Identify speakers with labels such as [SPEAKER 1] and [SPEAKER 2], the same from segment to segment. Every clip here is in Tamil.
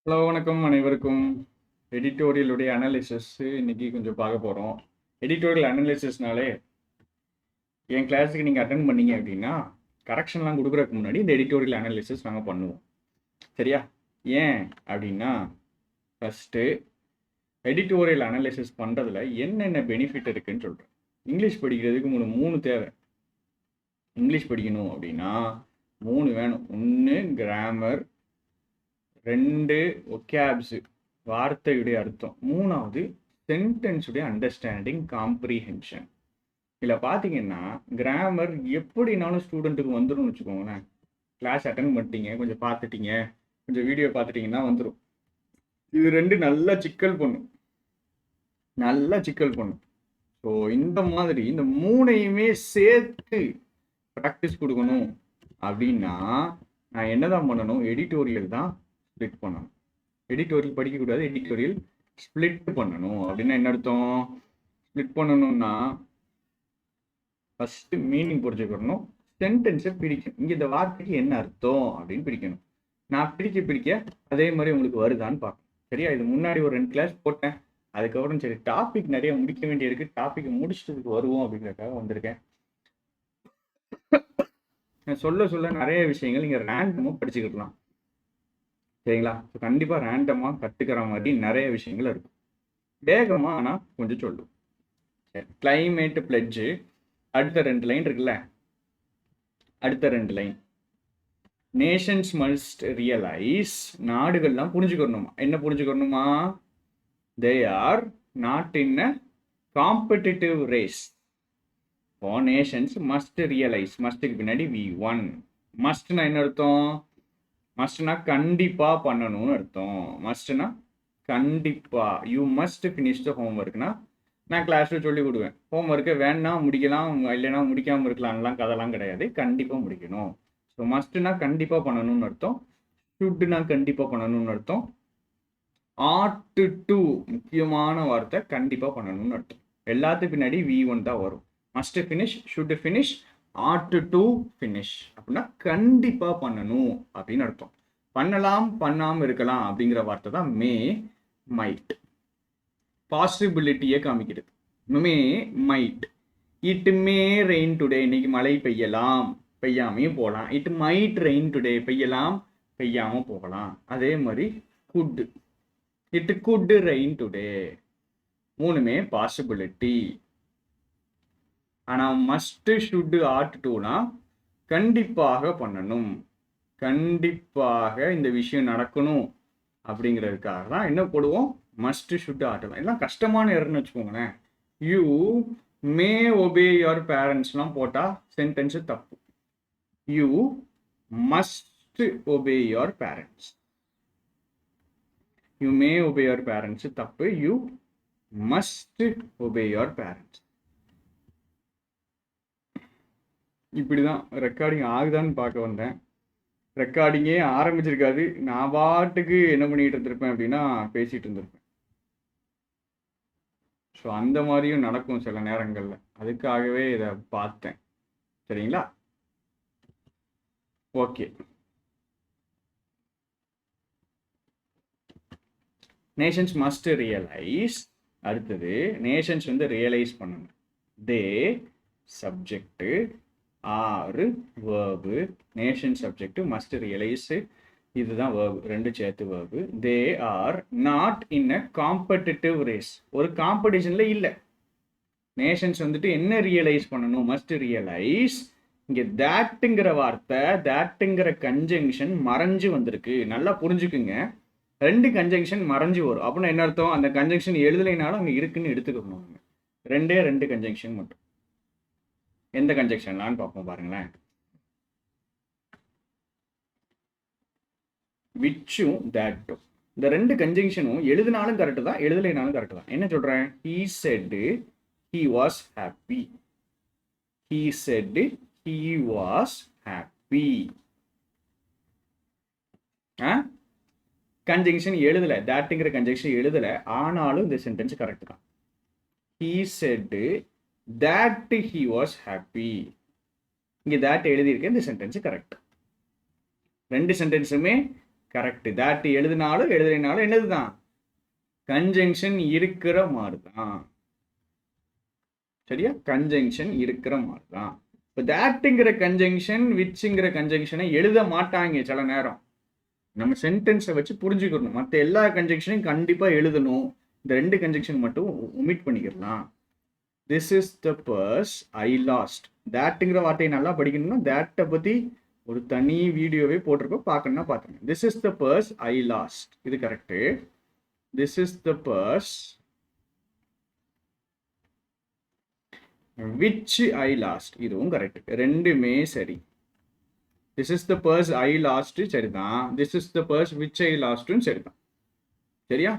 [SPEAKER 1] ஹலோ வணக்கம் அனைவருக்கும். எடிட்டோரியலுடைய அனாலிசிஸ் இன்னைக்கு கொஞ்சம் பார்க்க போகிறோம். எடிட்டோரியல் அனாலிசிஸ்னாலே என் கிளாஸுக்கு நீங்கள் அட்டன் பண்ணீங்க அப்படின்னா கரெக்ஷன்லாம் கொடுக்குறதுக்கு முன்னாடி இந்த எடிட்டோரியல் அனாலிசிஸ் நாங்கள் பண்ணுவோம். சரியா? ஏன் அப்படின்னா ஃபஸ்ட்டு எடிட்டோரியல் அனாலிசிஸ் பண்ணுறதுல என்னென்ன பெனிஃபிட் இருக்குன்னு சொல்கிறேன். இங்கிலீஷ் படிக்கிறதுக்கு உங்களுக்கு 3 தேவை. இங்கிலீஷ் படிக்கணும் அப்படின்னா 3 வேணும். 1 கிராமர், 2 ஒகேப்ஸ் வார்த்தையுடைய அர்த்தம், 3வது சென்டென்ஸுடைய அண்டர்ஸ்டாண்டிங் காம்ப்ரிஹென்ஷன். இதில் பார்த்தீங்கன்னா கிராமர் எப்படினாலும் ஸ்டூடெண்ட்டுக்கு வந்துடும் வச்சுக்கோங்களேன். கிளாஸ் அட்டன் பண்ணிட்டீங்க, கொஞ்சம் பார்த்துட்டீங்க, கொஞ்சம் வீடியோ பார்த்துட்டிங்கன்னா வந்துடும். இது 2 நல்லா சிக்கல் பண்ணும், நல்லா சிக்கல் பண்ணும். ஸோ இந்த மாதிரி இந்த 3ஐயுமே சேர்த்து ப்ராக்டிஸ் கொடுக்கணும் அப்படின்னா நான் என்ன தான் பண்ணணும்? எடிட்டோரியல் தான் ஸ்ப்ளிட் பண்ணணும். எடிட்டோரியல் படிக்கக்கூடாது, எடிட்டோரியல் ஸ்ப்ளிட் பண்ணணும். அப்படின்னா என்ன அர்த்தம்? ஸ்ப்ளிட் பண்ணணும்னா ஃபஸ்ட்டு மீனிங் புரிஞ்சுக்கணும், சென்டென்ஸை பிரிக்கணும். இங்கே இந்த வார்த்தைக்கு என்ன அர்த்தம் அப்படின்னு பிரிக்கணும். நான் பிரிக்க அதே மாதிரி உங்களுக்கு வருதான்னு பார்க்கணும். சரியா? இது முன்னாடி ஒரு 2 கிளாஸ் போட்டேன். அதுக்கப்புறம் சரி டாபிக் நிறைய முடிக்க வேண்டியிருக்கு, டாபிக் முடிச்சிட்டதுக்கு வருவோம் அப்படிங்கிறதுக்காக வந்திருக்கேன். சொல்ல நிறைய விஷயங்கள் நீங்கள் ரேண்டமாக படிச்சுக்கலாம். சரிங்களா? ஸோ கண்டிப்பாக ரேண்டமாக கற்றுக்கிற மாதிரி நிறைய விஷயங்கள் இருக்கும். வேகமாக ஆனால் கொஞ்சம் சொல்லும். சரி, கிளைமேட் பிளட்ஜு அடுத்த 2 லைன் இருக்குல்ல, அடுத்த 2 லைன் நேஷன்ஸ் மஸ்ட் ரியலைஸ், நாடுகள்லாம் புரிஞ்சுக்கணுமா. என்ன புரிஞ்சுக்கணுமா? They are not in a competitive race. இப்போ நேஷன்ஸ் மஸ்ட் ரியலைஸ், மஸ்ட்டுக்கு பின்னாடி V1. மஸ்ட்னா என்ன அர்த்தம்? மஸ்ட்னா கண்டிப்பா பண்ணணும்னு அர்த்தம். மஸ்ட்னா கண்டிப்பா, யூ மஸ்ட் ஃபினிஷ் த ஹோம்ஒர்க்னா நான் கிளாஸ்ல சொல்லி கொடுவேன். ஹோம்ஒர்க்கை வேணா முடிக்கலாம், இல்லைன்னா முடிக்காமல் இருக்கலாம்லாம் கதெல்லாம் கிடையாது, கண்டிப்பாக முடிக்கணும். ஸோ மஸ்ட்னா கண்டிப்பாக பண்ணணும்னு அர்த்தம், ஷுட்னா கண்டிப்பாக பண்ணணும்னு அர்த்தம், ஆட் டு முக்கியமான வார்த்தை கண்டிப்பாக பண்ணணும்னு அர்த்தம். எல்லாத்துக்கு பின்னாடி V1 தான் வரும். Must finish, should finish, ought to finish அப்படின்னா கண்டிப்பாக பண்ணணும் அப்படின்னு அர்த்தம். பண்ணலாம், பண்ணாமல் இருக்கலாம் அப்படிங்கிற வார்த்தை தான் மே, மைட். பாசிபிலிட்டியை காமிக்கிறது. May, might. It may rain today, இன்னைக்கு மழை பெய்யலாம், பெய்யாமையும் போகலாம். இட் மைட் ரெயின் டுடே, பெய்யலாம், பெய்யாமல் போகலாம். அதே மாதிரி could, it could rain today. 3மே பாசிபிலிட்டி. ஆனால் மஸ்ட், ஷுட், ஆட் டுனா கண்டிப்பாக பண்ணணும், கண்டிப்பாக இந்த விஷயம் நடக்கணும் அப்படிங்கிறதுக்காக தான் என்ன போடுவோம்? Must, should, ought. எல்லாம் கஷ்டமான எரர்னு வச்சுக்கோங்களேன். யூ மே ஒபே யுவர் பேரண்ட்ஸ்லாம் போட்டால் சென்டென்ஸு தப்பு. You must obey your parents. You may obey your parents தப்பு, you must obey your parents. இப்படிதான் ரெக்கார்டிங் ஆகுதான்னு பார்க்க வந்தேன். ரெக்கார்டிங்கே ஆரம்பிச்சிருக்காது, நான் பாட்டுக்கு என்ன பண்ணிட்டு இருந்திருப்பேன் அப்படின்னா பேசிட்டு இருந்திருப்பேன். ஸோ அந்த மாதிரியும் நடக்கும் சில நேரங்களில், அதுக்காகவே இதை பார்த்தேன். சரிங்களா? ஓகே. Nations must realise. அடுத்தது நேஷன்ஸ் வந்து ரியலைஸ் பண்ணணும். தே சப்ஜெக்ட், ஆறு verb, nation subject, must realise இதுதான் வேர்பு, 2 சேர்த்து verb. They are not in a competitive race, ஒரு காம்படிஷன்ல இல்லை. நேஷன்ஸ் வந்துட்டு என்ன ரியலைஸ் பண்ணணும்? Must realise. இங்கே தேட்டுங்கிற வார்த்தை, தேட்டுங்கிற கன்ஜங்ஷன் மறைஞ்சு வந்திருக்கு, நல்லா புரிஞ்சுக்குங்க. 2 கன்ஜங்ஷன் மறைஞ்சு வரும் அப்படின்னா என்ன அர்த்தம்? அந்த கன்ஜங்ஷன் எழுதலைனாலும் அங்கே இருக்குன்னு எடுத்துக்கணும். 2 கன்ஜங்ஷன் மட்டும். எந்த கன்ஜங்ஷன்லான்னு பார்ப்போம் பாருங்களேன். விச்சும் தேட்டும், இந்த 2 கன்ஜங்ஷனும் எழுதினாலும் கரெக்டு தான், எழுதலைனாலும் கரெக்டு தான். என்ன சொல்றேன்? he said he was happy, he said he was happy. Conjunction எழுதலை, தேட்டுங்கிற கன்ஜங்ஷன் எழுதலை, ஆனாலும் இந்த சென்டென்ஸ் கரெக்ட் தான். he said that he was happy. இங்கே தேட் எழுதியிருக்கேன், இந்த சென்டென்ஸ் கரெக்ட். 2 சென்டென்ஸுமே கரெக்ட். தட் எழுதினாலும் எழுதுனாலும் என்னதுதான், கன்ஜங்ஷன் இருக்கிற மாதிரி தான். சரியா, கன்ஜங்ஷன் இருக்கிற மாதிரி தான். இப்போ தேட்டுங்கிற கன்ஜங்ஷன் விச்ங்கிற கன்ஜங்ஷனை எழுத மாட்டாங்க சில நேரம். நம்ம சென்டென்ஸை வச்சு புரிஞ்சுக்கணும். மற்ற எல்லா கன்ஜங்ஷனையும் கண்டிப்பாக எழுதணும். இந்த 2 கன்ஜங்ஷன் மட்டும் ஒமிட் பண்ணிக்கலாம். This is the purse I lost. தேட்டுங்கிற வார்த்தையை நல்லா படிக்கணும்னா தேட்டை பற்றி ஒரு தனி வீடியோவே போட்டிருக்கோம், பார்க்கணும்னா பார்த்துங்க. This is the purse I lost, இது correct. This is the purse which I lost, இதுவும் கரெக்ட். ரெண்டுமே சரி. This is the purse I lost சரிதான். This is the purse which I லாஸ்ட்டும் சரிதான். சரியா,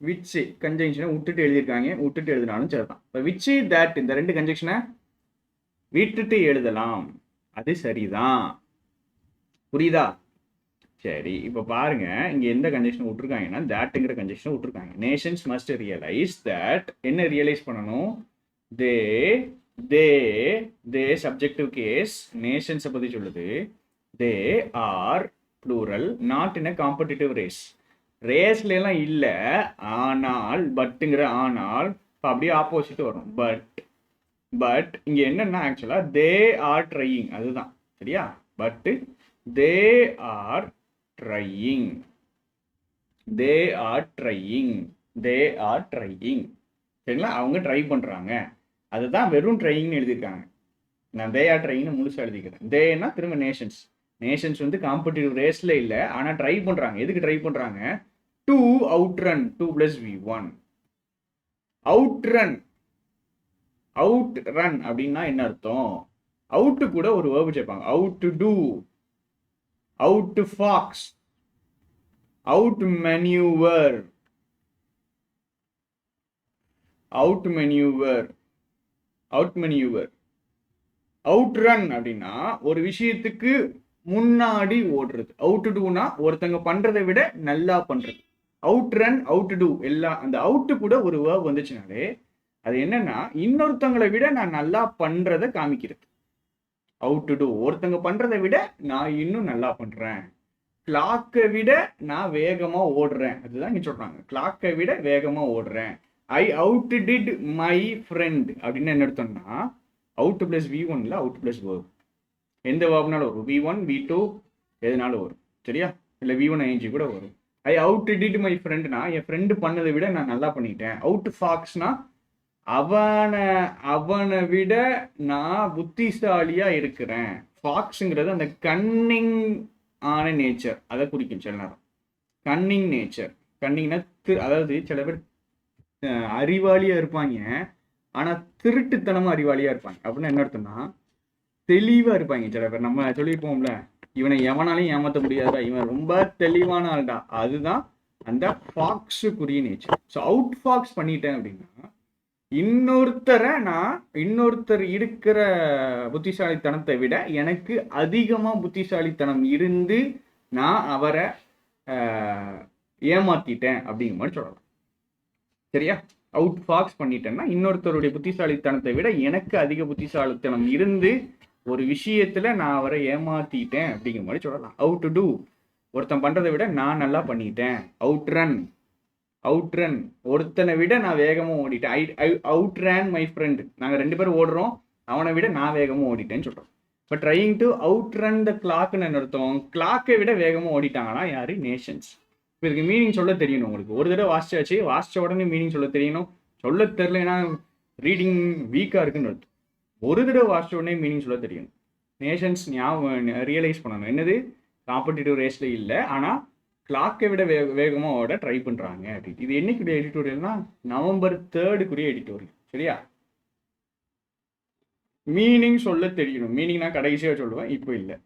[SPEAKER 1] விச் கன்ஜங்ஷனை விட்டுட்டு எழுதியிருக்காங்க, விட்டுட்டு எழுதினாலும் சரிதான். இப்போ விச் தட் இந்த 2 கன்ஜங்ஷனை விட்டுட்டு எழுதலாம், அது சரிதான். புரியுதா? சரி, இப்போ பாருங்க, இங்க எந்த கன்ஜெக்ஷன் விட்டுருக்காங்கன்னா தட்ங்கிற கன்ஜெக்ஷன் விட்டுருக்காங்க. நேஷன்ஸ் மஸ்ட் ரியலைஸ் தட், என்ன ரியலைஸ் பண்ணணும், தே சப்ஜெக்டிவ் கேஸ் நேஷன்ஸை பற்றி சொல்லுது. They are plural not in a competitive race. ரேஸ்ல எல்லாம் இல்லை, ஆனால் பட்டுங்கிற ஆனால் அப்படியே ஆப்போசிட் வரும். பட் இங்க என்னன்னா ஆக்சுவலா தே ஆர் ட்ரையிங், அதுதான் சரியா. But they are drying, they are drying, they are drying. சரிங்களா, அவங்க ட்ரை பண்றாங்க, அதுதான் வெறும் ட்ரையிங்னு எழுதியிருக்காங்க. நான் தே ஆர் ட்ரையிங்னு முழுசா எழுதிக்கிறேன். தேனா திரும்ப நேஷன்ஸ். நேஷன்ஸ் வந்து காம்படிட்டிவ் ரேஸ்ல இல்லை, ஆனா ட்ரை பண்றாங்க. எதுக்கு ட்ரை பண்றாங்க? To out run 2 + V1. Out run, out run அப்படின்னா என்ன அர்த்தம்? அவுட்டு கூட ஒரு வேர்பு சேர்ப்பாங்க. Out do do, out fox, out manoeuvre, out manoeuvre, out manoeuvre. அவுட் ரன் அப்படின்னா ஒரு விஷயத்துக்கு முன்னாடி ஓடுறது. அவுட் டூனா ஒருத்தங்க பண்றதை விட நல்லா பண்றது. அவுட் ரன், அவுட் டூ எல்லாம் அந்த அவுட்டு கூட ஒரு வேர்ப் வந்துச்சுனாலே அது என்னன்னா இன்னொருத்தங்களை விட நான் நல்லா பண்றதை காமிக்கிறது. அவுட் டூ, ஒருத்தங்க பண்றதை விட நான் இன்னும் நல்லா பண்றேன். கிளாக்கை விட நான் வேகமா ஓடுறேன், அதுதான் இங்க சொல்றாங்க. கிளாக்கை விட வேகமா ஓடுறேன். ஐ அவுட் டிட் மை ஃப்ரெண்ட் அப்படின்னு என்ன அர்த்தம்னா அவுட் + V1 இல்லை, அவுட் + வேர்ப். எந்த வேர்ப்னாலும் வரும். V1 V2 எதுனாலும் வரும். சரியா, இல்லை V1 ING கூட வரும். ஐ அவுட் டிட் மை ஃப்ரெண்ட்னா என் ஃப்ரெண்டு பண்ணதை விட நான் நல்லா பண்ணிட்டேன். அவுட் ஃபாக்ஸ்னா அவனை விட நான் புத்திசாலியா இருக்கிறேன். ஃபாக்ஸுங்கிறது அந்த கன்னிங் ஆன நேச்சர், அதை குறிக்கும் சில நேரம். கன்னிங் நேச்சர், கன்னிங்னா அதாவது சில பேர் அறிவாளியா இருப்பாங்க, ஆனா திருட்டுத்தனமா அறிவாளியா இருப்பாங்க. அப்படின்னு என்ன அர்த்தம்னா தெளிவா இருப்பாங்க சில பேர். நம்ம சொல்லியிருப்போம்ல, இவனை எவனாலையும் ஏமாற்ற முடியாதா, இவன் ரொம்ப தெளிவான ஆள்டா, அதுதான் அந்த ஃபாக்ஸுக்குரிய நேச்சர். ஸோ அவுட் ஃபாக்ஸ் பண்ணிட்டேன் அப்படின்னா இன்னொருத்தர் இருக்கிற புத்திசாலித்தனத்தை விட எனக்கு அதிகமா புத்திசாலித்தனம் இருந்து நான் அவரை ஏமாத்திட்டேன் அப்படிங்கிற மாதிரி சொல்லலாம். சரியா, அவுட் ஃபாக்ஸ் பண்ணிட்டேன்னா இன்னொருத்தருடைய புத்திசாலித்தனத்தை விட எனக்கு அதிக புத்திசாலித்தனம் இருந்து ஒரு விஷயத்துல நான் அவரை ஏமாத்திட்டேன் அப்படிங்கிற மாதிரி சொல்லலாம். அவுட் டூ, ஒருத்தன் பண்றதை விட நான் நல்லா பண்ணிட்டேன். அவுட் ரன், அவுட் ரன், ஒருத்தனை விட நான் வேகமா ஓடிட்டேன். ஐ அவுட் ரன் மை ஃப்ரெண்ட், நாங்க 2 பேரும் ஓடுறோம், அவனை விட நான் வேகமா ஓடிட்டேன்னு சொல்றோம். இப்போ trying to out run the கிளாக்னு அர்த்தம். கிளாக்கை விட வேகமா ஓடிட்டாங்கன்னா யாரு? நேஷன்ஸ். இப்போ இதுக்கு மீனிங் சொல்ல தெரியணும் உங்களுக்கு. ஒரு தடவை வாசிச்சாச்சு, வாசிச்ச உடனே மீனிங் சொல்ல தெரியணும். சொல்ல தெரியலன்னா ரீடிங் வீக்கா இருக்குன்னு அர்த்தம். ஒரு தடவை வாசிச்ச உடனே மீனிங் சொல்ல தெரியணும். நேஷன்ஸ் ஞாபகம் ரியலைஸ் பண்ணணும், என்னது காம்படிட்டிவ் ரேஸ்ல இல்லை, ஆனா கிளாக்கை விட வேகமா ஓட ட்ரை பண்றாங்க அப்படின்னு. இது என்னைக்குரிய எடிட்டோரியல்னா November 3 எடிட்டோரியல். சரியா, மீனிங் சொல்ல தெரியணும். மீனிங் நான் கடைசியா சொல்லுவேன், இப்போ இல்லை.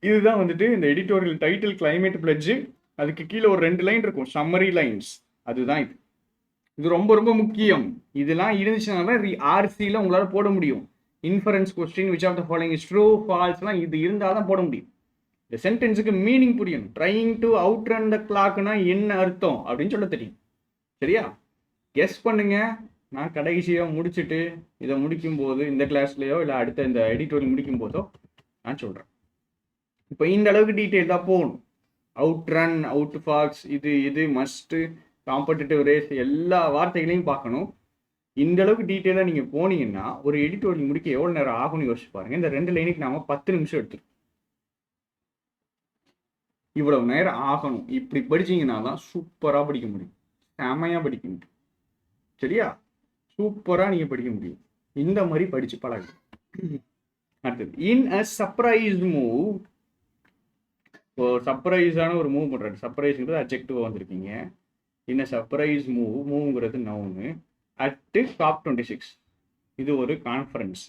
[SPEAKER 1] இதுதான் வந்துட்டு இந்த எடிட்டோரியல் டைட்டில் கிளைமேட் பிளட்ஜ். அதுக்கு கீழே ஒரு 2 லைன் இருக்கும், சம்மரி லைன்ஸ். அதுதான் இது ரொம்ப ரொம்ப முக்கியம். இதெல்லாம் இருந்துச்சுன்னா RCல உங்களால போட முடியும். Inference question which of the following is true ஃபால்ஸ்லாம் இது இருந்தால் தான் போட முடியும். இந்த சென்டென்ஸுக்கு மீனிங் புரியணும். Trying to out run the கிளாக்னா என்ன அர்த்தம் அப்படின்னு சொல்ல தெரியும். சரியா, கெஸ் பண்ணுங்க. நான் கடைசியாக முடிச்சுட்டு இதை முடிக்கும் போது இந்த கிளாஸ்லையோ இல்லை அடுத்த இந்த எடிட்டோரியல் முடிக்கும் போதோ நான் சொல்கிறேன். இப்போ இந்த அளவுக்கு டீட்டெயில் தான் போகணும். அவுட் ரன், அவுட் ஃபாக்ஸ், இது மஸ்ட்டு, காம்படிட்டிவ் ரேஸ், எல்லா வார்த்தைகளையும் பார்க்கணும். இந்த அளவுக்கு டீட்டெயிலாக நீங்கள் போனீங்கன்னா ஒரு எடிட்டோரியல் முடிக்க எவ்வளோ நேரம் ஆகும்னு யோசிச்சு பாருங்க. இந்த 2 லைனுக்கு நாம 10 நிமிஷம் எடுத்துரும். இவ்வளவு நேரம் ஆகணும். இப்படி படிச்சீங்கன்னா தான் சூப்பராக படிக்க முடியும், செமையாக படிக்க முடியும். சரியா? சூப்பராக நீங்கள் படிக்க முடியும். இந்த மாதிரி படிச்சு பழகு. அடுத்தது, இன் அ சர்ப்ரைஸ் மூவ். இப்போ சர்ப்ரைஸான ஒரு மூவ் பண்ணுறாரு. சர்ப்ரைஸ்ங்கிறது அட்ஜெக்டிவ் வந்திருக்கீங்க. இன் அ சர்ப்ரைஸ் மூவ்ங்கிறது நவுனு. அட் COP26 இது ஒரு conference.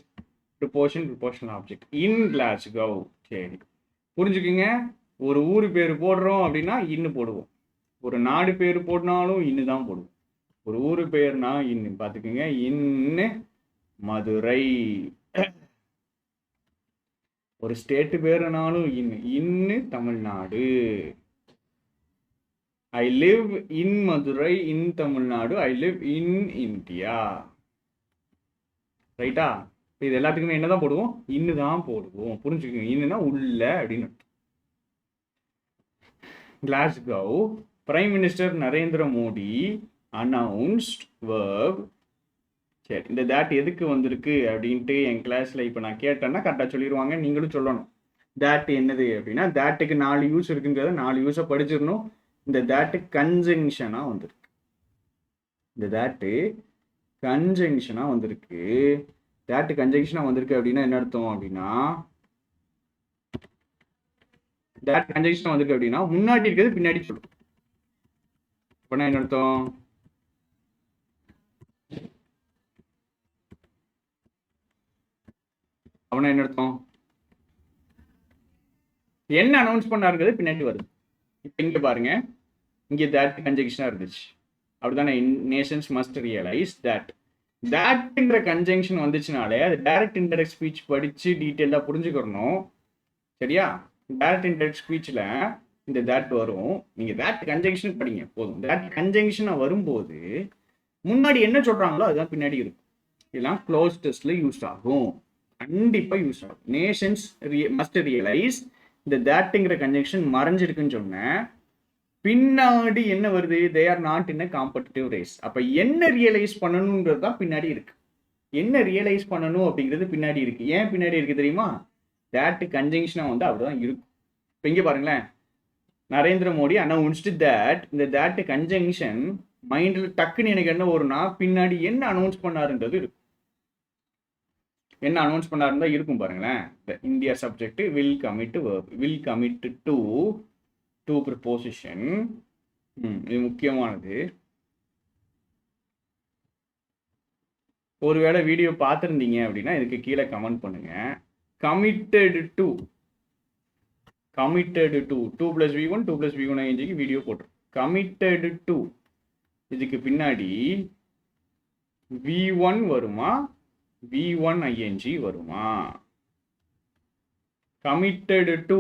[SPEAKER 1] Prepositional object. In Glasgow. சரி, புரிஞ்சுக்குங்க. ஒரு ஊர் பேர் போடுறோம் அப்படின்னா இன்னு போடுவோம். ஒரு நாடு பேர் போடனாலும் இன்னு தான் போடுவோம். ஒரு ஊர் பேர்னா இன்னு பார்த்துக்குங்க. இன்னு மதுரை. ஒரு ஸ்டேட் பேருனாலும் இன்னு Tamil Nadu. I live in Madurai in Tamil Nadu. I live in India. ரைட்டா? இது எல்லாத்துக்குமே என்னதான் போடுவோம்? இன்னு தான் போடுவோம். புரிஞ்சுக்கோங்க. இன்னுனா உள்ள அப்படின்னு. Glasgow. Prime minister Narendra Modi announced verb. சரி, இந்த that எதுக்கு வந்திருக்கு அப்படின்ட்டு என் கிளாஸ்ல இப்போ நான் கேட்டேன்னா கரெக்டாக சொல்லிடுவாங்க. நீங்களும் சொல்லணும் that என்னது அப்படின்னா. thatக்கு 4 யூஸ் இருக்குங்கிறத 4 யூஸை படிச்சிடணும். இந்த that கன்ஜங்ஷனாக வந்திருக்கு. இந்த that கன்ஜங்ஷனாக வந்திருக்கு. that கன்ஜங்ஷனாக வந்திருக்கு அப்படின்னா என்ன அர்த்தம் அப்படின்னா, that கன்ஜங்ஷனாக வந்திருக்கு அப்படின்னா முன்னாடி இருக்கிறது பின்னாடி சொல்லும். அப்படின்னா என்ன அர்த்தம்? அப்படின்னா என்ன அர்த்தம்? என்ன அனௌன்ஸ் பண்ணாருங்கிறது பின்னாடி வருது. இப்போ இங்க பாருங்க, இங்கே that கன்ஜங்ஷனாக இருந்துச்சு. அப்படிதானே? Nations must realise that. thatங்கிற கன்ஜங்ஷன் வந்துச்சுனாலே அது டைரக்ட் இன்டைரக்ட் ஸ்பீச் படிச்சு டீட்டெயிலாக புரிஞ்சுக்கணும். சரியா? டைரக்ட் இன்டைரக்ட் ஸ்பீச்சில் இந்த that வரும். நீங்கள் that கன்ஜங்ஷன் படிங்க போதும். that கன்ஜங்ஷனாக வரும்போது முன்னாடி என்ன சொல்கிறாங்களோ அதுதான் பின்னாடி இருக்கும். இதெல்லாம் க்ளோஸ் டெஸ்ட்ல யூஸ் ஆகும். கண்டிப்பாக யூஸ் ஆகும். Nations must realise. இந்த thatங்கிற கன்ஜங்ஷன் மறைஞ்சிருக்குன்னு சொன்னேன். பின்னாடி என்ன வருது? தே are not in a competitive race. அப்போ என்ன ரியலைஸ் பண்ணணுங்கிறது தான் பின்னாடி இருக்கு. என்ன ரியலைஸ் பண்ணணும் அப்படிங்கிறது பின்னாடி இருக்கு. ஏன் பின்னாடி இருக்கு தெரியுமா? that கன்ஜங்ஷனாக வந்து அப்படிதான் இருக்கும். இப்போ இங்கே பாருங்களேன், நரேந்திர மோடி அனௌன்ஸ்டு that. இந்த that கன்ஜங்ஷன் மைண்டில் டக்குன்னு எனக்கு என்ன வரும்னா பின்னாடி என்ன அனௌன்ஸ் பண்ணாருன்றது இருக்கும். என்ன அனௌன்ஸ் பண்ணாருந்தா இருக்கும் பாருங்களேன். India subject will commit verb. Will commit to preposition. இது முக்கியமானது. ஒருவேளை வீடியோ பார்த்துருந்தீங்க அப்படின்னா இதுக்கு கீழே கமெண்ட் பண்ணுங்க. Committed to 2 + V1 2 + V1 ing video போட்டுரும். கமிட்டட் டு இதுக்கு பின்னாடி V1 வருமா V1 ing வருமா? கமிட்டட் டு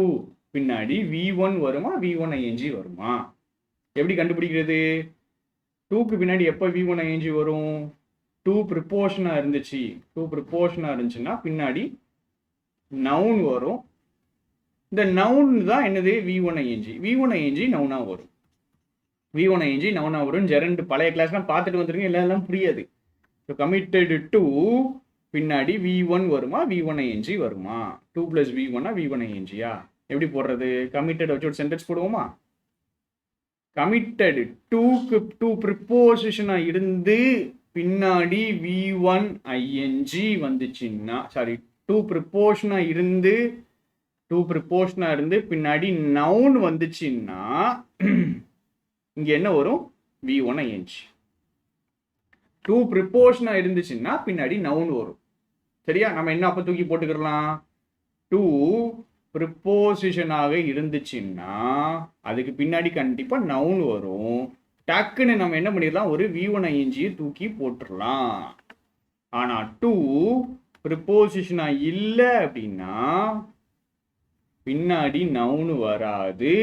[SPEAKER 1] பின்னாடி V1 வருமா V1 ing வருமா? எப்படி கண்டுபிடிக்கிறது? 2க்கு பின்னாடி எப்போ V1 ing வரும்? 2 ப்ரிப்போஷனாக இருந்துச்சு. 2 ப்ரிப்போஷனாக இருந்துச்சுன்னா பின்னாடி நவுன் வரும். இந்த நவுன் தான் என்னது? V1 ing. V1 ing நவுனாக வரும். V1 ing நவுனாக வரும். ஜெரண்ட் பழைய கிளாஸ்லாம் பார்த்துட்டு வந்துருங்க, எல்லாம் புரியாது. ஸோ கமிட்டட் டு பின்னாடி V1 வருமா V1 ing வருமா? 2 + V1 V1 ing-யா? எப்படி போடுறது? கமிட்டட் வச்சு ஒரு சென்டென்ஸ் போடுவோமா? கமிட்டட் 2க்கு 2 ப்ரிப்போசிஷனாக இருந்து பின்னாடி V1 ing வந்துச்சுன்னா, சாரி 2 ப்ரிப்போஷனாக இருந்து பின்னாடி நவுன் வந்துச்சுன்னா இங்கே என்ன வரும்? V1 ing. 2 ப்ரிப்போஷனாக இருந்துச்சுன்னா பின்னாடி நவுன் வரும். சரியா? நம்ம என்ன அப்போ தூக்கி போட்டுக்கலாம்? 2 ப்ரிப்போசிஷனாக இருந்துச்சுன்னா அதுக்கு பின்னாடி கண்டிப்பாக நவுன் வரும். டக்குன்னு நம்ம என்ன பண்ணிடலாம்? ஒரு V1 ing தூக்கி போட்டுடலாம். ஆனால் 2 ப்ரிப்போசிஷனாக இல்லை அப்படின்னா பின்னாடி நவுன் வராது,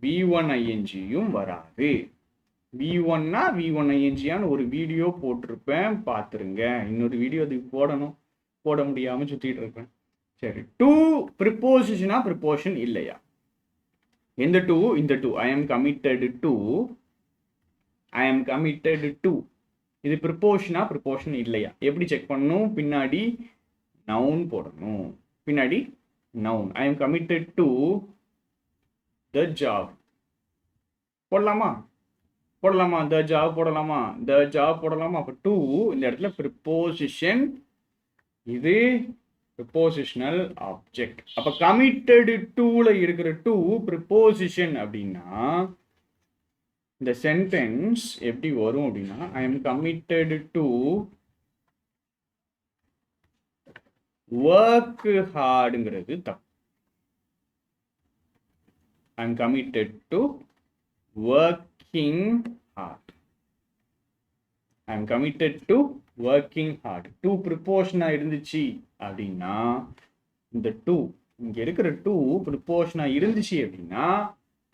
[SPEAKER 1] V1 ing-யும் வராது. V1னா V1 ing-யான்னு ஒரு வீடியோ போட்டிருப்பேன், பார்த்துருங்க. இன்னொரு வீடியோ அதுக்கு போடணும், போட முடியாமல் சுற்றிட்டு இருப்பேன். சரி, டு ப்ரிப்போசிஷனா ப்ரிப்போஷன் இல்லையா? எந்த டூ? இந்த to. I am committed to, I am committed to. இது ப்ரிப்போஷனா ப்ரிப்போஷன் இல்லையா? எப்படி செக் பண்ணணும்? பின்னாடி நவுன் போடணும். பின்னாடி noun. I am committed to the job போடலாமா? போடலாமா? த ஜாப் போடலாமா? த ஜாப் போடலாமா? அப்போ டூ இந்த இடத்துல ப்ரிப்போசிஷன், இது ப்ரிப்போசிஷனல் ஆப்ஜெக்ட். அப்போ கமிட்டட் டூல இருக்கிற டூ ப்ரிப்போசிஷன் அப்படின்னா இந்த சென்டென்ஸ் எப்படி வரும் அப்படின்னா, I am committed to work ஹார்டுங்கிறது தப்பு. I am committed to working hard. I am committed to working hard. To ப்ரிப்போஷனா இருந்துச்சு அப்படின்னா, இந்த டூ இங்க இருக்கிற டூ ப்ரிப்போஷனா இருந்துச்சு அப்படின்னா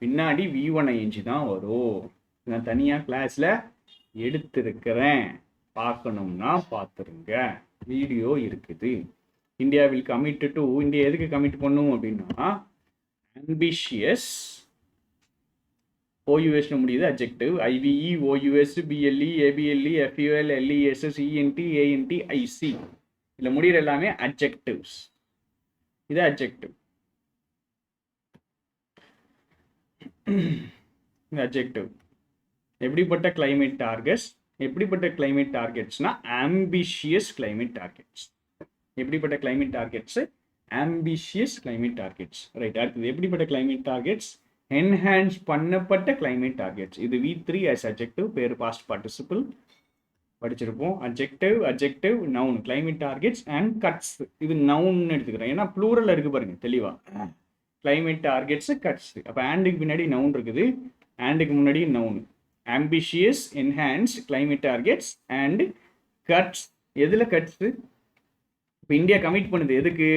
[SPEAKER 1] பின்னாடி V1ING தான் வரும். நான் தனியா கிளாஸ்ல எடுத்திருக்கிறேன், பார்க்கணும்னா பார்த்துருங்க, வீடியோ இருக்குது. India will commit to, India எதுக்கு கமிட் பண்ணும் அப்படின்னா ஆம்பிஷியஸ், OUS முடியுது adjective, IVE OUS BLE ABLE FUL LES CNT ANT IC இல்ல முடிகிற எல்லாமே அட்ஜெக்டிவ்ஸ். இது அட்ஜெக்டிவ். அட்ஜெக்டிவ். எப்படிப்பட்ட கிளைமேட் டார்கெட்ஸ்? எப்படிப்பட்ட கிளைமேட் டார்கெட்ஸ்னா ஆம்பிஷியஸ் கிளைமேட் டார்கெட்ஸ். எப்படிப்பட்ட climate targets? Ambitious climate targets. Right. அடுத்தது எப்படிப்பட்ட கிளைமேட் டார்கெட்ஸ்? என்ஹான்ஸ் பண்ணப்பட்ட கிளைமேட் டார்கெட்ஸ். இது V3 as adjective, பேர் பாஸ்ட் பார்ட்டிசிபிள் படிச்சிருப்போம். Adjective, adjective, noun, climate targets and cuts. இது நவுன் எடுத்துக்கிறேன், ஏன்னா ப்ளூரல் இருக்கு பாருங்க தெளிவா. Climate targets, cuts. அப்போ ஆண்டுக்கு பின்னாடி நவுன் இருக்குது, ஆண்டுக்கு முன்னாடி noun. Ambitious, enhance, climate targets and cuts. எதில் கட்ஸ்? இப்போ இந்தியா கமிட் பண்ணுது எதுக்கு?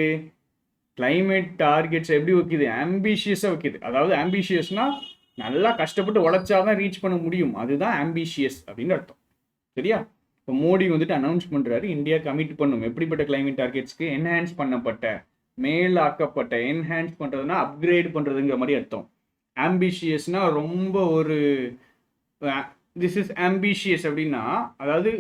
[SPEAKER 1] கிளைமேட் டார்கெட்ஸ் எப்படி வைக்குது? ஆம்பிஷியஸாக வைக்குது. அதாவது ஆம்பிஷியஸ்னா நல்லா கஷ்டப்பட்டு உழைச்சாதான் ரீச் பண்ண முடியும், அதுதான் ஆம்பிஷியஸ் அப்படின்னு அர்த்தம். சரியா? இப்போ மோடி வந்துட்டு அனௌன்ஸ் பண்ணுறாரு இந்தியா கமிட் பண்ணும். எப்படிப்பட்ட கிளைமேட் டார்கெட்ஸ்க்கு? என்ஹான்ஸ் பண்ணப்பட்ட, மேலாக்கப்பட்ட. என்ஹான்ஸ் பண்ணுறதுனா அப்கிரேட் பண்ணுறதுங்கிற மாதிரி அர்த்தம். ஆம்பிஷியஸ்னா ரொம்ப ஒரு, திஸ் இஸ் ஆம்பிஷியஸ் அப்படின்னா அதாவது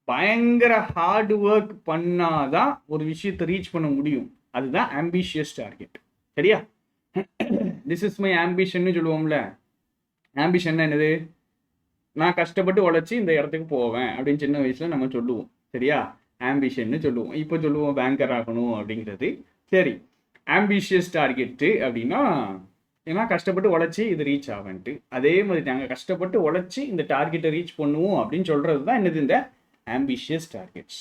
[SPEAKER 1] பயங்கர ஹார்ட் ஒர்க் பண்ணாதான் ஒரு விஷயத்தை ரீச் பண்ண முடியும், அதுதான் ஆம்பிஷியஸ் டார்கெட். சரியா? திஸ் இஸ் மை ஆம்பிஷன் சொல்லுவோம்ல. ஆம்பிஷன் என்னது? நான் கஷ்டப்பட்டு உழைச்சி இந்த இடத்துக்கு போவேன் அப்படின்னு சின்ன வயசுல நம்ம சொல்லுவோம். சரியா? ஆம்பிஷன்னு சொல்லுவோம். இப்போ சொல்லுவோம் பேங்கர் ஆகணும் அப்படிங்கிறது. சரி, ஆம்பிஷியஸ் டார்கெட்டு அப்படின்னா ஏன்னா கஷ்டப்பட்டு உழைச்சி இது ரீச் ஆகன்ட்டு. அதே மாதிரி நாங்கள் கஷ்டப்பட்டு உழைச்சி இந்த டார்கெட்டை ரீச் பண்ணுவோம் அப்படின்னு சொல்றது தான் என்னது? இந்த ambitious targets.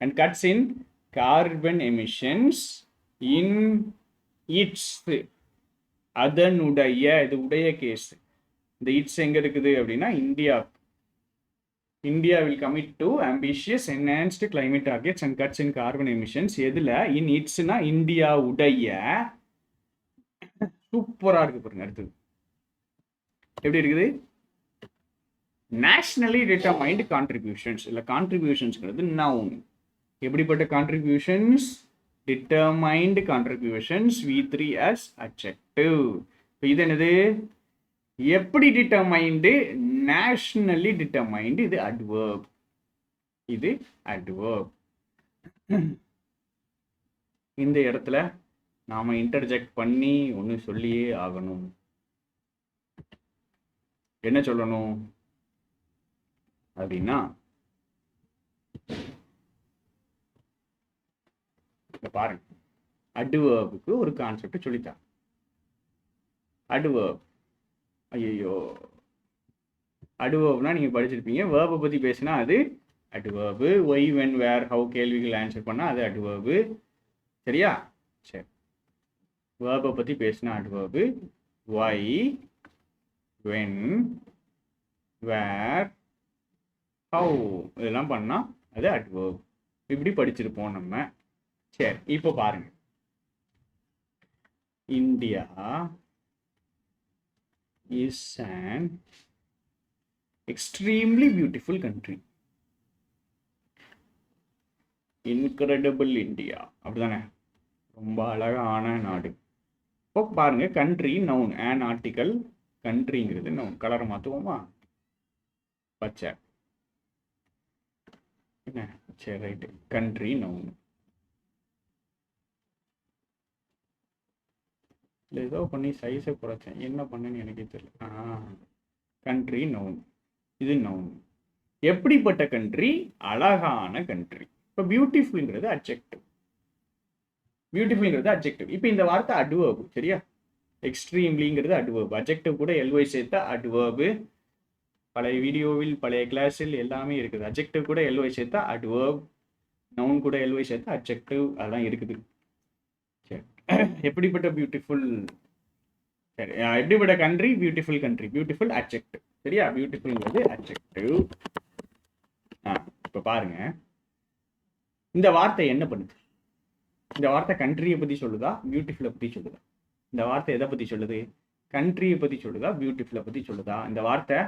[SPEAKER 1] And cuts in carbon emissions in its, அதனுடைய, இது உடைய கேஸ். இந்த இட்ஸ் எங்க இருக்குது அப்படின்னா India. India will commit to ambitious enhanced climate targets and cuts in carbon emissions. எதுல? இன் இட்ஸ்னா இந்தியா உடைய. சூப்பரா இருக்கு பாருங்க. அடுத்தது எப்படி இருக்குது? Nationally determined contributions. இல்லை கான்ட்ரிபியூஷன்ஸ்ங்கிறது நவுன். எப்படிப்பட்ட contributions? Determined contributions. V3 as adjective. இப்போ இது என்னது? எப்படி டிட்டர்மைன்டு? Nationally determined. இது அட்வர்ப். இது அட்வர்ப். இந்த இடத்துல நாம இன்டர்ஜெக்ட் பண்ணி ஒன்று சொல்லியே ஆகணும். என்ன சொல்லணும் அப்படின்னா, பாருங்க, அட்வர்புக்கு ஒரு கான்செப்ட் சொல்லித்தான். அட்வர்ப், ஐயோ, அட்வர்ப்னா நீங்க படிச்சிருப்பீங்க. வேர்பை பத்தி பேசினா அது adverb. Why, when, where, how கேள்விகள் ஆன்சர் பண்ணா அது அட்வர்பு. சரியா? சரி, வேர்பை பத்தி பேசினா adverb. Why, when, where, how இதெல்லாம் பண்ணா அது அட்வர்ப். இப்படி படிச்சிருப்போம் நம்ம. சரி, இப்போ பாருங்க. India is an extremely beautiful country. Incredible India. அப்படிதானே? ரொம்ப அழகான நாடு. இப்போ பாருங்க, கண்ட்ரி நவுன், an ஆர்டிக்கல், கண்ட்ரிங்கிறது நவுன். கலரை மாற்றுவோமா? பச்சை. என்ன? சரி, ரைட்டு. Country noun. இல்லை, ஏதோ பண்ணி சைஸை குறைச்சேன், என்ன பண்ணேன்னு எனக்கே தெரியல. கண்ட்ரி நவுன், இது நவுன். எப்படிப்பட்ட கண்ட்ரி? அழகான கண்ட்ரி. இப்போ பியூட்டிஃபுல்ங்கிறது அட்ஜெக்டிவ். பியூட்டிஃபுல்ங்கிறது அட்ஜெக்டிவ். இப்போ இந்த வார்த்தை அட்வர்ப், சரியா? எக்ஸ்ட்ரீம்லிங்கிறது அட்வர்ப். அட்ஜெக்டிவ் கூட எல்ஒய் சேர்த்தா அட்வர்பு. பழைய வீடியோவில், பழைய கிளாஸில் எல்லாமே இருக்குது. அட்ஜெக்டிவ் கூட எல்ஒய் சேர்த்தா அட்வர்ப், நவுன் கூட எல்ஒய் சேர்த்தா அட்ஜெக்டிவ், அதெல்லாம் இருக்குது. சரி, எப்படிப்பட்ட பியூட்டிஃபுல்? சரி, எப்படிப்பட்ட country? Beautiful country. Beautiful adjective, சரியா? பியூட்டிஃபுல்ங்கிறது அட்ஜெக்டிவ். இப்போ பாருங்க, இந்த வார்த்தை என்ன பண்ணுது? இந்த வார்த்தை கண்ட்ரியை பத்தி சொல்லுதா, பியூட்டிஃபுல்லை பத்தி சொல்லுதா? இந்த வார்த்தை எதை பத்தி சொல்லுது? கண்ட்ரியை பத்தி சொல்லுதா, பியூட்டிஃபுல்லை பத்தி சொல்லுதா? இந்த வார்த்தை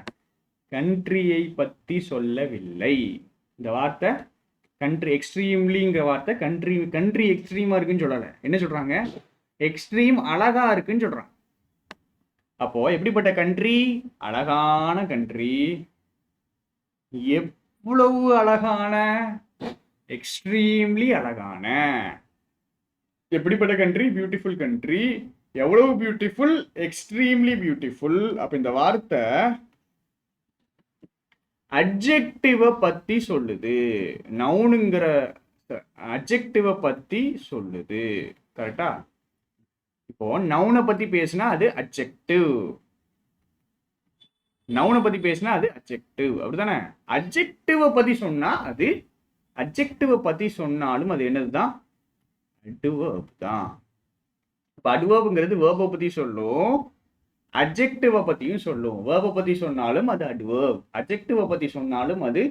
[SPEAKER 1] கண்ட்ரியை பத்தி சொல்லவில்லை. இந்த வார்த்தை கண்ட்ரி, எக்ஸ்ட்ரீம்லிங்கிற வார்த்தை கண்ட்ரி எக்ஸ்ட்ரீமா இருக்குன்னு சொல்லலை. என்ன சொல்றாங்க? எக்ஸ்ட்ரீம் அழகா இருக்குன்னு சொல்றாங்க. அப்போ எப்படிப்பட்ட கண்ட்ரி? அழகான கண்ட்ரி. எவ்வளவு அழகான? எக்ஸ்ட்ரீம்லி அழகான. எப்படிப்பட்ட கண்ட்ரி? Beautiful country. எவ்வளவு பியூட்டிஃபுல்? Extremely beautiful. அப்ப இந்த வார்த்தை அட்ஜெக்டிவை பத்தி சொல்லுது. நவுனுங்கிற அட்ஜெக்டிவை பத்தி சொல்லுது. கரெக்டா? இப்போ நவுனை பத்தி பேசினா அது அட்ஜெக்டிவ். நவுனை பத்தி பேசினா அது அட்ஜெக்டிவ், அப்படிதானே? அட்ஜெக்டிவை பத்தி சொன்னா அது, அட்ஜெக்டிவை பத்தி சொன்னாலும் அது என்னதுதான்? அட்வர்ப் தான். இப்போ அட்வர்ப்ங்கிறது வேர்பை பத்தி சொல்லும், அட்ஜெக்டிவை பத்தியும் சொல்லும். வேர்பை பத்தி சொன்னாலும் அது அட்வர்ப், அட்ஜெக்டிவை பத்தி சொன்னாலும் அது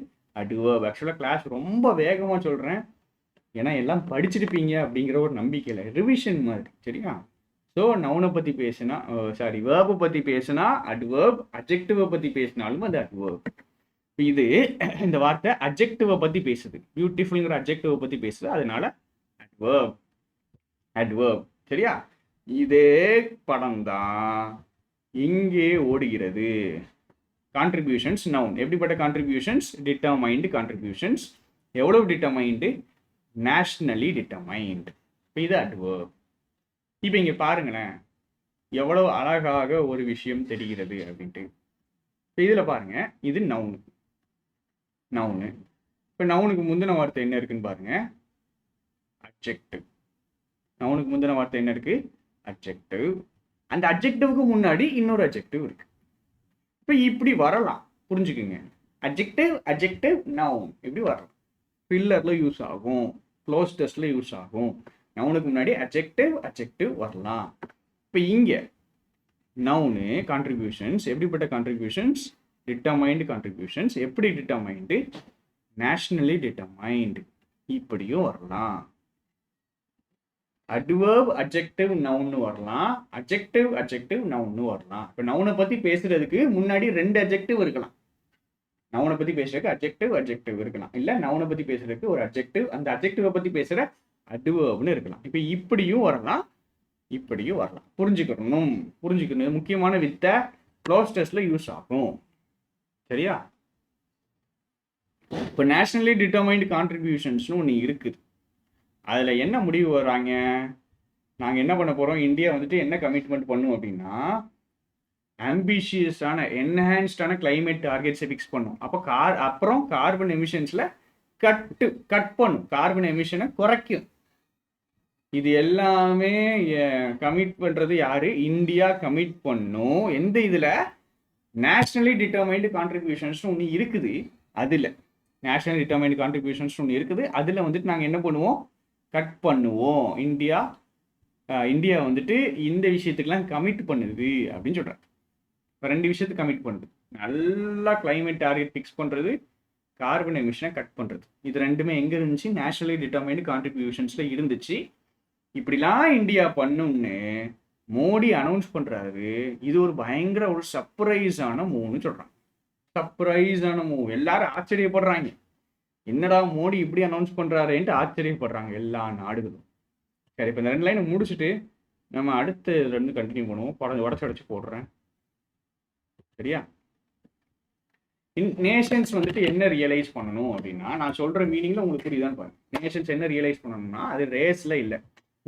[SPEAKER 1] அட்வர்ப். ஆக்சுவலாக கிளாஸ் ரொம்ப வேகமாக சொல்றேன், ஏன்னா எல்லாம் படிச்சிருப்பீங்க அப்படிங்கிற ஒரு நம்பிக்கையில், ரிவிஷன் மாதிரி, சரியா? ஸோ நவுனை பற்றி பேசினா, சாரி, வேர்பை பற்றி பேசினா அட்வர்ப், அட்ஜெக்டிவை பற்றி பேசினாலும் அது அட்வர்ப். இது இந்த வார்த்தை அட்ஜெக்டிவை பற்றி பேசுது, பியூட்டிஃபுல்ங்கிற அட்ஜெக்டிவை பற்றி பேசுது, அதனால அட்வர்ப். அட்வர்ப், சரியா? இதே படம் தான் இங்கே ஓடுகிறது. Contributions noun. எப்படிப்பட்ட கான்ட்ரிபியூஷன்ஸ்? Determined contributions. எவ்வளவு டிட்டர்மைன்டு? Nationally determined. இப்போ இது அட்வர்ப். இப்போ இங்கே பாருங்களேன், எவ்வளவு அழகாக ஒரு விஷயம் தெரிகிறது அப்படின்ட்டு. இப்போ இதில் பாருங்க, இது நவுனு. நவுனு. இப்போ நவுனுக்கு முந்தின வார்த்தை என்ன இருக்குன்னு பாருங்க, அட்ஜெக்டிவ். நவுனுக்கு முந்தின வார்த்தை என்ன இருக்கு? அட்ஜெக்டிவ். அந்த அட்ஜெக்டிவ்க்கு முன்னாடி இன்னொரு அட்ஜெக்டிவ் இருக்கு. இப்போ இப்படி வரலாம், புரிஞ்சுக்குங்க. அட்ஜெக்டிவ், அட்ஜெக்டிவ், நவுன் இப்படி வரலாம். ஃபில்லர்ல யூஸ் ஆகும், க்ளோஸ் டெஸ்ட்ல யூஸ் ஆகும். நவுனுக்கு முன்னாடி அட்ஜெக்டிவ், அட்ஜெக்டிவ் வரலாம். இப்போ இங்க நவுனு கான்ட்ரிபியூஷன்ஸ். எப்படிப்பட்ட கான்ட்ரிபியூஷன்ஸ்? Determined contributions. எப்படி டிட்டர்மைன்டு? Nationally determined. இப்படியும் வரலாம். அட்வர்ப், அட்ஜெக்டிவ், நவுன்னு வரலாம். அட்ஜெக்டிவ், அட்ஜெக்டிவ், நவுன்னு வரலாம். இப்போ நவுனை பத்தி பேசுறதுக்கு முன்னாடி ரெண்டு அட்ஜெக்டிவ் இருக்கலாம். நவுனை பத்தி பேசுறதுக்கு அட்ஜெக்டிவ், அட்ஜெக்டிவ் இருக்கலாம். இல்ல நவுனை பத்தி பேசுறதுக்கு ஒரு அட்ஜெக்டிவ், அந்த அட்ஜெக்டிவை பத்தி பேசுற அட்வர்ப்னு இருக்கலாம். இப்போ இப்படியும் வரலாம், இப்படியும் வரலாம். புரிஞ்சுக்கணும். முக்கியமான வித்த க்ளோஸ் டெஸ்ட்ல யூஸ் ஆகும், சரியா? இப்போ நேஷனலி டிட்டர்மைன்டு கான்ட்ரிபியூஷன்ஸ்னு ஒன்று இருக்குது. அதில் என்ன முடிவு வர்றாங்க? நாங்கள் என்ன பண்ண போகிறோம், இந்தியா வந்துட்டு என்ன கமிட்மெண்ட் பண்ணும் அப்படின்னா, ஆம்பிஷியஸான என்ஹான்ஸ்டான கிளைமேட் டார்கெட்ஸை ஃபிக்ஸ் பண்ணும். அப்போ அப்புறம் கார்பன் எமிஷன்ஸில் கட் பண்ணும், கார்பன் எமிஷனை குறைக்கும். இது எல்லாமே கமிட் பண்ணுறது யாரு? இந்தியா கமிட் பண்ணும். எந்த இதில்? நேஷனலி டிட்டர்மைன்டு கான்ட்ரிபியூஷன்ஸ் ஒன்று இருக்குது. அதில் நேஷனல் டிட்டர்மைன்டு கான்ட்ரிபியூஷன்ஸ் ஒன்று இருக்குது. அதில் வந்துட்டு நாங்கள் என்ன பண்ணுவோம்? கட் பண்ணுவோம். இந்தியா வந்துட்டு இந்த விஷயத்துக்கெல்லாம் கமிட் பண்ணுது அப்படின்னு சொல்கிறாங்க. இப்போ ரெண்டு விஷயத்துக்கு கமிட் பண்ணுது. நல்லா கிளைமேட் டார்கெட் ஃபிக்ஸ் பண்ணுறது, கார்பன் எமிஷனை கட் பண்ணுறது. இது ரெண்டுமே எங்கே இருந்துச்சு? நேஷனலி டிட்டர்மைன்டு கான்ட்ரிபியூஷன்ஸில் இருந்துச்சு. இப்படிலாம் இந்தியா பண்ணுன்னு மோடி அனௌன்ஸ் பண்ணுறாரு. இது ஒரு பயங்கர ஒரு சர்ப்ரைஸான மூவ்னு சொல்கிறாங்க. சர்ப்ரைஸான மூவ். எல்லாரும் ஆச்சரியப்படுறாங்க, என்னடா மோடி இப்படி அனௌன்ஸ் பண்ணுறாருன்ட்டு ஆச்சரியப்படுறாங்க எல்லா நாடுகளும். சரி, இப்போ இந்த 2 லைனை முடிச்சுட்டு நம்ம அடுத்த இதுலேருந்து கண்டினியூ பண்ணுவோம். படம் உடச்சு போடுறேன். சரியா? நேஷன்ஸ் வந்துட்டு என்ன ரியலைஸ் பண்ணணும் அப்படின்னா, நான் சொல்கிற மீனிங்கில் உங்களுக்கு புரியுதான்னு பாருங்க. நேஷன்ஸ் என்ன ரியலைஸ் பண்ணணும்னா, அது ரேஸில் இல்லை.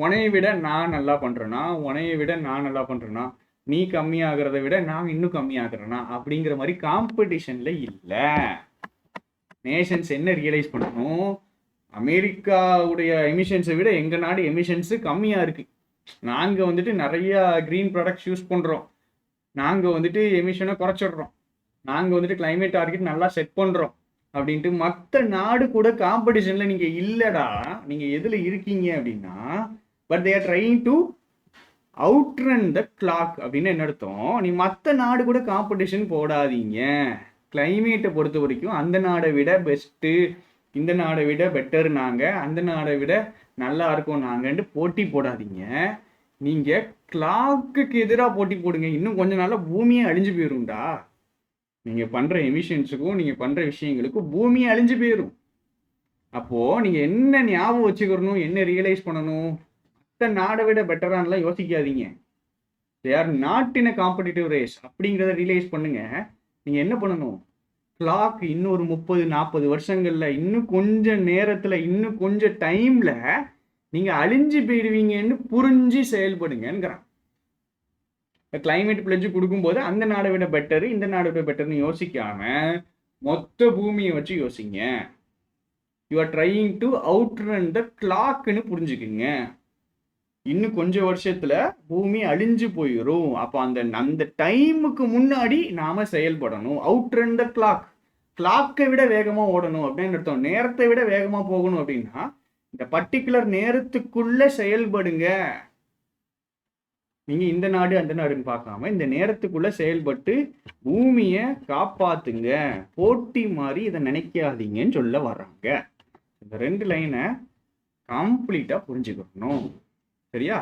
[SPEAKER 1] உனையை விட நான் நல்லா பண்ணுறேன்னா, உனையை விட நான் நல்லா பண்ணுறேன்னா, நீ கம்மியாகிறத விட நான் இன்னும் கம்மியாகிறேன்னா அப்படிங்கிற மாதிரி காம்படிஷனில் இல்லை. நேஷன்ஸ் என்ன ரியலைஸ் பண்ணணும், அமெரிக்காவுடைய எமிஷன்ஸை விட எங்கள் நாடு எமிஷன்ஸு கம்மியாக இருக்குது. நாங்கள் வந்துட்டு நிறையா க்ரீன் ப்ராடக்ட்ஸ் யூஸ் பண்ணுறோம். நாங்கள் வந்துட்டு எமிஷனை குறைச்சிடுறோம். நாங்கள் வந்துட்டு கிளைமேட் டார்கெட் நல்லா செட் பண்ணுறோம் அப்படின்ட்டு மற்ற நாடு கூட காம்படிஷனில் நீங்கள் இல்லைடா. நீங்கள் எதில் இருக்கீங்க அப்படின்னா, but they are trying to outrun the clock அப்படின்னு என்ன அர்த்தம், நீ மற்ற நாடு கூட காம்படிஷன் போடாதீங்க. கிளைமேட்டை பொறுத்த வரைக்கும் அந்த நாடை விட பெஸ்ட்டு, இந்த நாடை விட பெட்டர் நாங்கள், அந்த நாடை விட நல்லா இருக்கோம் நாங்கன்ட்டு போட்டி போடாதீங்க. நீங்கள் கிளாக்குக்கு எதிராக போட்டி போடுங்க. இன்னும் கொஞ்ச நாளில் பூமியே அழிஞ்சு போயிரும்டா. நீங்கள் பண்ணுற எமிஷன்ஸுக்கும் நீங்கள் பண்ணுற விஷயங்களுக்கும் பூமியை அழிஞ்சு போயிடும். அப்போது நீங்கள் என்ன ஞாபகம் வச்சுக்கணும், என்ன ரியலைஸ் பண்ணணும், மற்ற நாடை விட பெட்டரானலாம் யோசிக்காதீங்க. தே are not in a competitive race அப்படிங்கிறத ரியலைஸ் பண்ணுங்க. நீங்கள் என்ன பண்ணணும், கிளாக் இன்னொரு 30-40 வருஷங்களில், இன்னும் கொஞ்சம் நேரத்தில், இன்னும் கொஞ்சம் டைமில் நீங்கள் அழிஞ்சு போயிடுவீங்கன்னு புரிஞ்சு செயல்படுங்கிறான். கிளைமேட் பிளட்ஜ் கொடுக்கும்போது அந்த நாடை விட பெட்டரு, இந்த நாடை விட பெட்டர்னு யோசிக்காம மொத்த பூமியை வச்சு யோசிங்க. You are trying to outrun த கிளாக்னு புரிஞ்சுக்குங்க. இன்னும் கொஞ்சம் வருஷத்துல பூமி அழிஞ்சு போயிடும். அப்போ அந்த டைமுக்கு முன்னாடி நாம செயல்படணும். அவுட்ரன் த கிளாக், கிளாக்கை விட வேகமா ஓடணும் அப்படின்னு அர்த்தம். நேரத்தை விட வேகமா போகணும் அப்படின்னா இந்த பர்டிகுலர் நேரத்துக்குள்ள செயல்படுங்க. நீங்க இந்த நாடு அந்த நாடுன்னு பார்க்காம இந்த நேரத்துக்குள்ள செயல்பட்டு பூமியை காப்பாத்துங்க. போட்டி மாதிரி இதை நினைக்காதீங்கன்னு சொல்ல வர்றாங்க. இந்த 2 லைனை கம்ப்ளீட்டா புரிஞ்சுக்கணும். சரியா?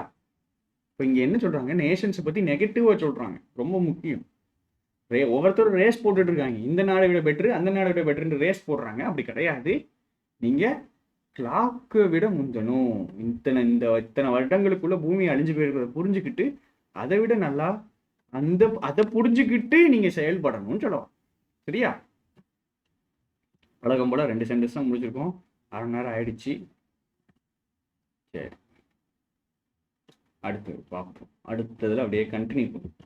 [SPEAKER 1] இப்போ இங்க என்ன சொல்றாங்க, நேஷன்ஸை பத்தி நெகட்டிவா சொல்றாங்க. ரொம்ப முக்கியம். ஒவ்வொருத்தரும் ரேஸ் போட்டுட்டு இருக்காங்க. இந்த நாடை விட பெட்ரு, அந்த நாடை விட பெட்ருன்னு ரேஸ் போடுறாங்க. அப்படி கிடையாது. நீங்க கிளாக்கை விட முந்தணும். இத்தனை வருடங்களுக்குள்ள பூமி அழிஞ்சு போயிருக்கிறத புரிஞ்சுக்கிட்டு அதை விட நல்லா அதை புரிஞ்சுக்கிட்டு நீங்க செயல்படணும்னு சொல்லுவோம். சரியா? வழக்கம் போல 2 சென்டென்ஸ் தான் முடிச்சிருக்கோம். 1/2 மணி நேரம் ஆயிடுச்சு. சரி, அடுத்தது பார்ப்போம். அடுத்ததுல அப்படியே கண்டினியூ பண்ணுவோம்.